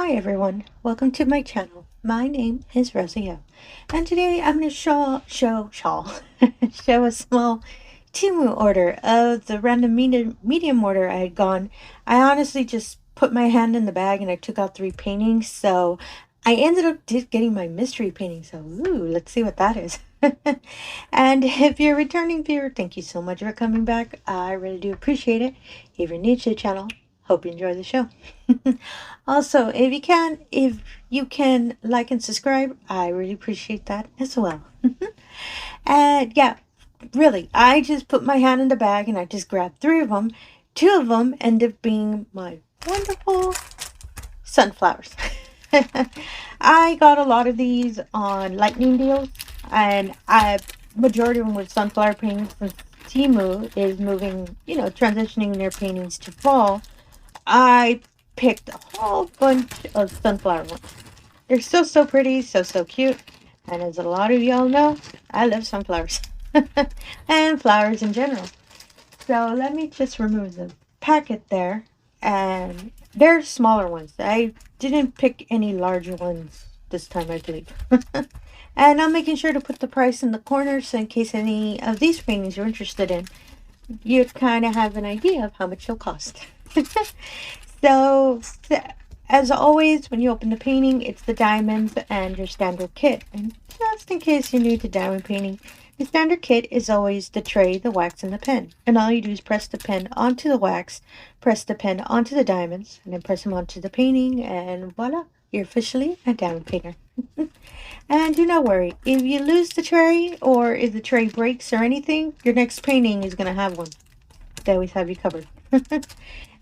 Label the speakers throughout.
Speaker 1: Hi everyone, welcome to my channel. My name is Rosy O, and today I'm going to show a small Temu order of the random medium order I had gone. I honestly just put my hand in the bag and I took out 3 paintings, so I ended up getting my mystery painting, so let's see what that is. And if you're a returning viewer, thank you so much for coming back. I really do appreciate it. If you're new to the channel, hope you enjoy the show. Also, if you can like and subscribe, I really appreciate that as well. And yeah, really, I just put my hand in the bag and I just grabbed 3 of them. 2 of them ended up being my wonderful sunflowers. I got a lot of these on lightning deals, and majority of them were sunflower paintings. Since Temu is moving, transitioning their paintings to fall, I picked a whole bunch of sunflower ones. They're so pretty, so cute. And as a lot of y'all know, I love sunflowers. And flowers in general. So let me just remove the packet there. And they're smaller ones. I didn't pick any larger ones this time, I believe. And I'm making sure to put the price in the corner, so in case any of these paintings you're interested in, you kind of have an idea of how much they'll cost. So, as always, when you open the painting, it's the diamonds and your standard kit. And just in case you're new to diamond painting, the standard kit is always the tray, the wax, and the pen. And all you do is press the pen onto the wax, press the pen onto the diamonds, and then press them onto the painting, and voila, you're officially a diamond painter. And do not worry, if you lose the tray, or if the tray breaks or anything, your next painting is going to have one. They always have you covered.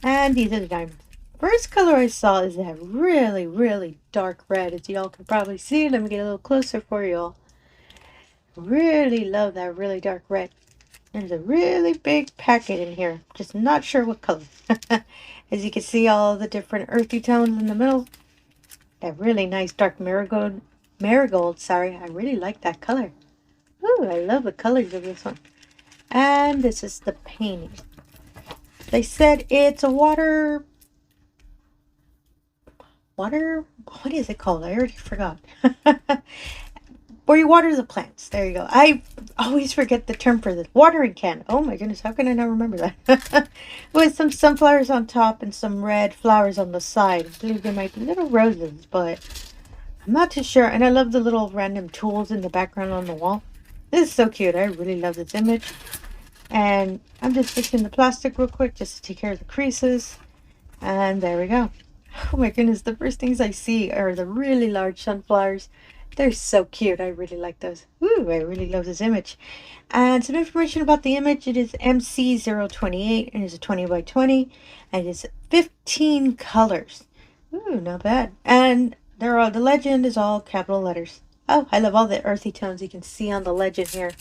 Speaker 1: And these are the diamonds. First color I saw is that really dark red, as y'all can probably see. Let me get a little closer for y'all. Really love that really dark red. There's a really big packet in here. Just not sure what color. As you can see, all the different earthy tones in the middle. That really nice dark marigold, sorry. I really like that color. Ooh, I love the colors of this one. And this is the painting. They said it's a water, what is it called? I already forgot. Where you water the plants. There you go. I always forget the term for this. Watering can. Oh my goodness, how can I not remember that? With some sunflowers on top and some red flowers on the side. I believe there might be little roses, but I'm not too sure. And I love the little random tools in the background on the wall. This is so cute. I really love this image. And I'm just fixing the plastic real quick just to take care of the creases. And there we go. Oh my goodness, the first things I see are the really large sunflowers. They're so cute. I really like those. Ooh, I really love this image. And some information about the image. It is MC028 and it's a 20 by 20. And it's 15 colors. Ooh, not bad. And the legend is all capital letters. Oh, I love all the earthy tones you can see on the legend here.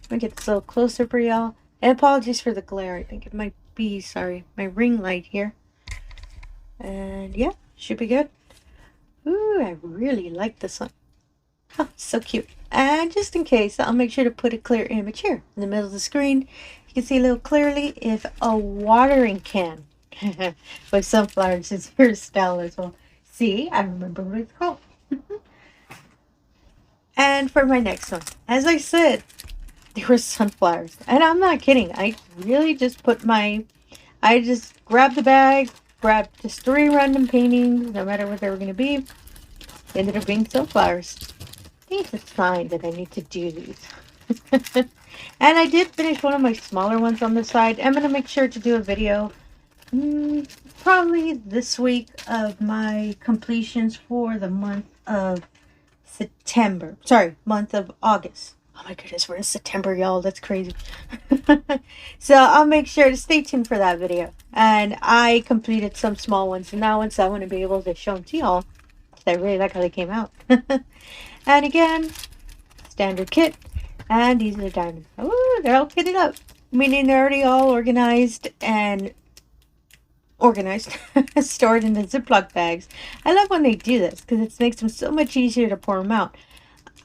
Speaker 1: Let me get this a little closer for y'all. And apologies for the glare. I think it might be, my ring light here. And yeah, should be good. Ooh, I really like this one. Oh, so cute. And just in case, I'll make sure to put a clear image here in the middle of the screen. You can see a little clearly if a watering can with sunflowers is your style as well. See, I remember what it's called. And for my next one, as I said, there were sunflowers. And I'm not kidding. I really just I just grabbed the bag, grabbed just 3 random paintings, no matter what they were going to be. They ended up being sunflowers. I think it's a sign that I need to do these. And I did finish one of my smaller ones on the side. I'm going to make sure to do a video probably this week of my completions for the month of September. Sorry, month of August. Oh my goodness, we're in September, y'all. That's crazy. So I'll make sure to stay tuned for that video. And I completed some small ones. And now once I want to be able to show them to y'all. I really like how they came out. And again, standard kit. And these are the diamonds. Oh, they're all kitted up. Meaning they're already all organized and stored in the Ziploc bags. I love when they do this because it makes them so much easier to pour them out.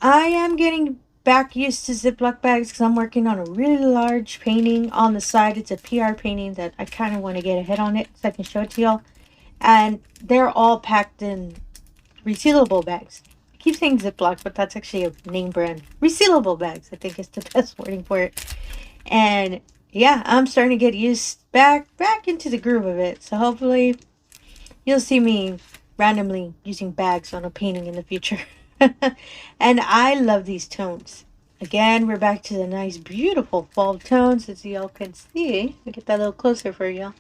Speaker 1: I am getting back used to Ziploc bags because I'm working on a really large painting on the side. It's a PR painting that I kind of want to get ahead on it so I can show it to y'all. And they're all packed in resealable bags. I keep saying Ziploc, but that's actually a name brand. Resealable bags, I think is the best wording for it. And yeah, I'm starting to get used back into the groove of it. So hopefully you'll see me randomly using bags on a painting in the future. And I love these tones. Again, we're back to the nice, beautiful fall tones, as y'all can see. Let me get that a little closer for y'all.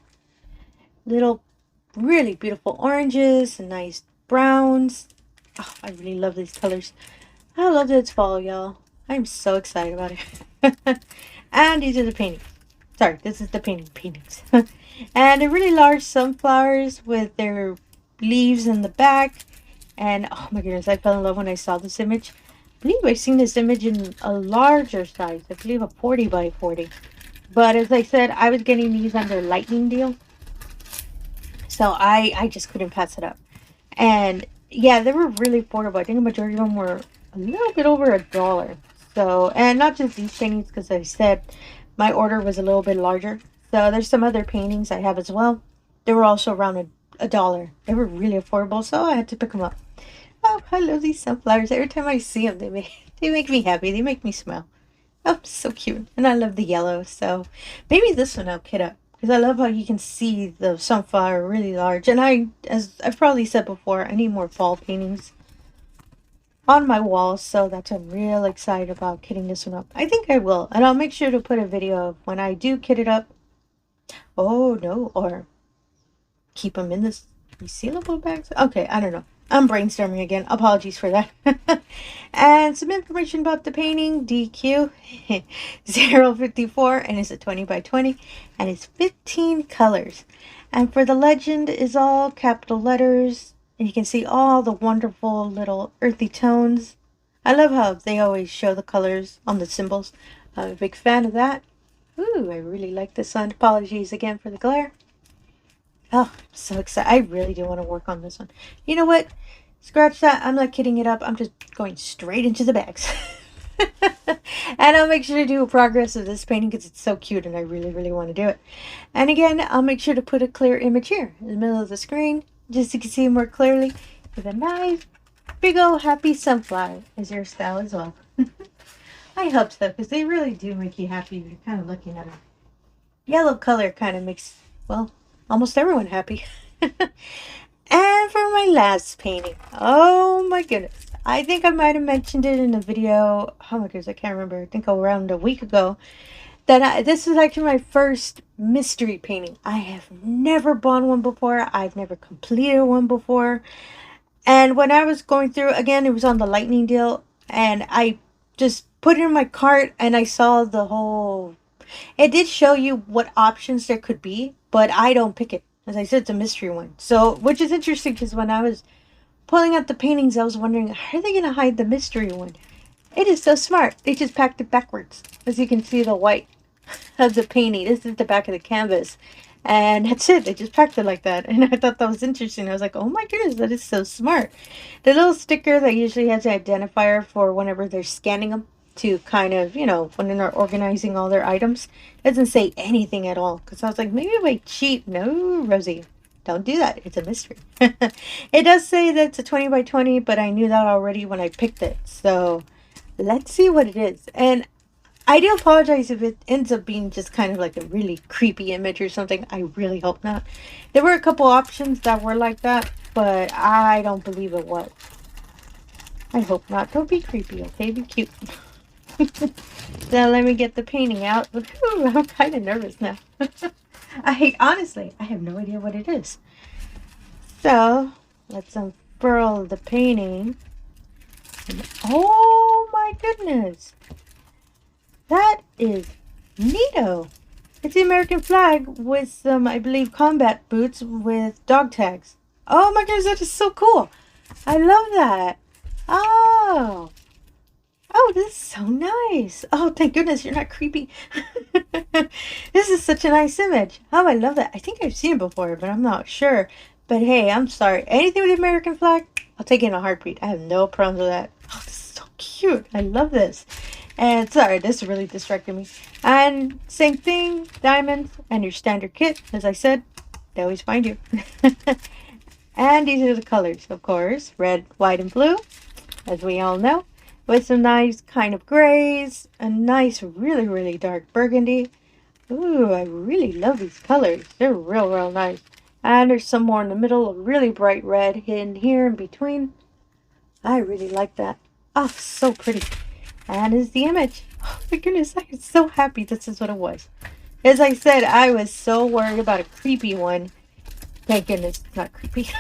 Speaker 1: Little, really beautiful oranges and nice browns. Oh, I really love these colors. I love that it's fall, y'all. I'm so excited about it. And these are the paintings. Sorry, this is the paintings. And they're really large sunflowers with their leaves in the back. And oh my goodness, I fell in love when I saw this image. I believe I've seen this image in a larger size. I believe a 40 by 40. But as I said, I was getting these under lightning deal. So I just couldn't pass it up. And yeah, they were really affordable. I think the majority of them were a little bit over $1. So, and not just these paintings, because I said my order was a little bit larger. So there's some other paintings I have as well. They were also around $1. They were really affordable, so I had to pick them up. Oh, I love these sunflowers. Every time I see them, they make me happy. They make me smile. Oh, so cute. And I love the yellow. So maybe this one I'll kit up, because I love how you can see the sunflower really large. And as I've probably said before, I need more fall paintings on my walls. So that's why I'm real excited about kitting this one up. I think I will. And I'll make sure to put a video of when I do kit it up. Oh, no. Or keep them in this resealable bags. Okay, I don't know. I'm brainstorming again. Apologies for that. And some information about the painting. DQ 054, and it's a 20 by 20, and it's 15 colors. And for the legend is all capital letters, and you can see all the wonderful little earthy tones. I love how they always show the colors on the symbols. I'm a big fan of that. Ooh, I really like this one. Apologies again for the glare. Oh, I'm so excited. I really do want to work on this one. You know what? Scratch that. I'm not kidding it up. I'm just going straight into the bags. And I'll make sure to do a progress of this painting because it's so cute and I really, really want to do it. And again, I'll make sure to put a clear image here in the middle of the screen just so you can see more clearly with a nice, big old happy sunflower as your style as well. I hope so, because they really do make you happy. You're kind of looking at them. Yellow color kind of makes, well, almost everyone happy. And for my last painting, oh my goodness, I think I might have mentioned it in a video, oh my goodness, I can't remember, I think around a week ago, that this is actually my first mystery painting. I have never bought one before. I've never completed one before. And when I was going through, again, it was on the lightning deal, and I just put it in my cart and I saw the whole, it did show you what options there could be, but I don't pick it. As I said, it's a mystery one. So, which is interesting because when I was pulling out the paintings, I was wondering, how are they going to hide the mystery one? It is so smart. They just packed it backwards. As you can see, the white of the painting. This is the back of the canvas. And that's it. They just packed it like that. And I thought that was interesting. I was like, oh my goodness, that is so smart. The little sticker that usually has an identifier for whenever they're scanning them to kind of, you know, when they're organizing all their items, doesn't say anything at all. Because I was like, maybe if I cheat. No, Rosie, don't do that. It's a mystery. It does say that it's a 20 by 20, but I knew that already when I picked it. So let's see what it is. And I do apologize if it ends up being just kind of like a really creepy image or something. I really hope not. There were a couple options that were like that, but I don't believe it was. I hope not. Don't be creepy, okay? Be cute. Now let me get the painting out. Ooh, I'm kind of nervous now. Honestly, I have no idea what it is. So, let's unfurl the painting. Oh my goodness. That is neato. It's the American flag with some, I believe, combat boots with dog tags. Oh my goodness, that is so cool. I love that. Oh. Oh, this is so nice. Oh, thank goodness you're not creepy. This is such a nice image. Oh, I love that. I think I've seen it before, but I'm not sure. But hey, I'm sorry. Anything with the American flag, I'll take it in a heartbeat. I have no problems with that. Oh, this is so cute. I love this. And sorry, this really distracted me. And same thing, diamonds and your standard kit. As I said, they always find you. And these are the colors, of course. Red, white, and blue, as we all know. With some nice kind of grays. A nice, really, really dark burgundy. Ooh, I really love these colors. They're real, real nice. And there's some more in the middle, a really bright red hidden here in between. I really like that. Oh, so pretty. And is the image. Oh my goodness, I'm so happy this is what it was. As I said, I was so worried about a creepy one. Thank goodness it's not creepy.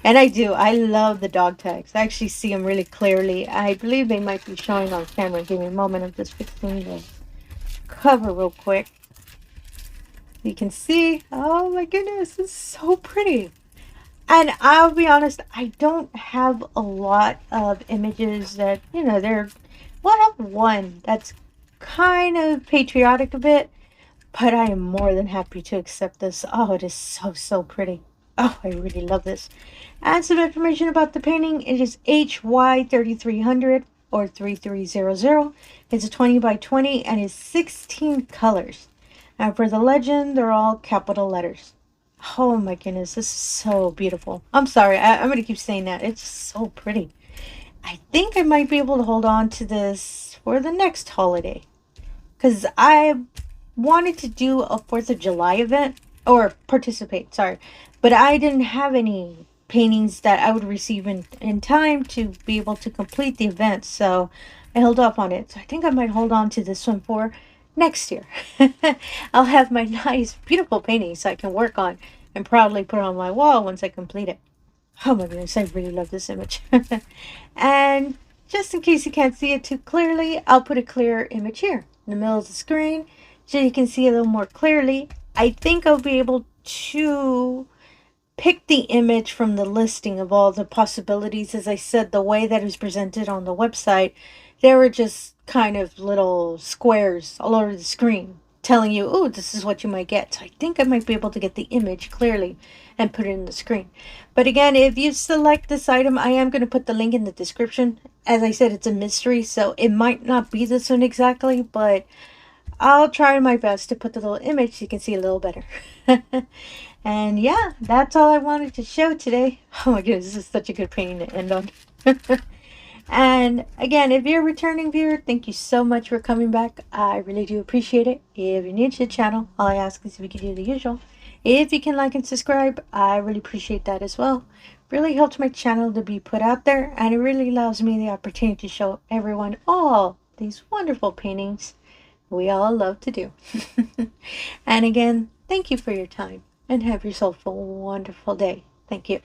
Speaker 1: And I do. I love the dog tags. I actually see them really clearly. I believe they might be showing on camera. Give me a moment. I'm just fixing the cover real quick. You can see. Oh my goodness, it's so pretty. And I'll be honest, I don't have a lot of images that, they're... Well, I have one that's kind of patriotic a bit. But I am more than happy to accept this. Oh, it is so, so pretty. Oh, I really love this. And some information about the painting. It is HY3300 or 3300. It's a 20 by 20 and is 16 colors. And for the legend, they're all capital letters. Oh my goodness, this is so beautiful. I'm sorry, I'm going to keep saying that. It's so pretty. I think I might be able to hold on to this for the next holiday. Because I wanted to do a 4th of July event, or participate, sorry, but I didn't have any paintings that I would receive in time to be able to complete the event, so I held off on it. So I think I might hold on to this one for next year. I'll have my nice, beautiful paintings I can work on and proudly put on my wall once I complete it. Oh my goodness, I really love this image. And just in case you can't see it too clearly, I'll put a clear image here in the middle of the screen so you can see a little more clearly. I think I'll be able to pick the image from the listing of all the possibilities. As I said, the way that it was presented on the website, there were just kind of little squares all over the screen telling you, oh, this is what you might get. So I think I might be able to get the image clearly and put it in the screen. But again, if you select this item, I am going to put the link in the description. As I said, it's a mystery, so it might not be this one exactly, but I'll try my best to put the little image so you can see a little better. And yeah, that's all I wanted to show today. Oh my goodness, this is such a good painting to end on. And again, if you're a returning viewer, thank you so much for coming back. I really do appreciate it. If you're new to the channel, all I ask is if you could do the usual. If you can like and subscribe, I really appreciate that as well. Really helps my channel to be put out there, and it really allows me the opportunity to show everyone all these wonderful paintings we all love to do. And again, thank you for your time, and have yourself a wonderful day. Thank you.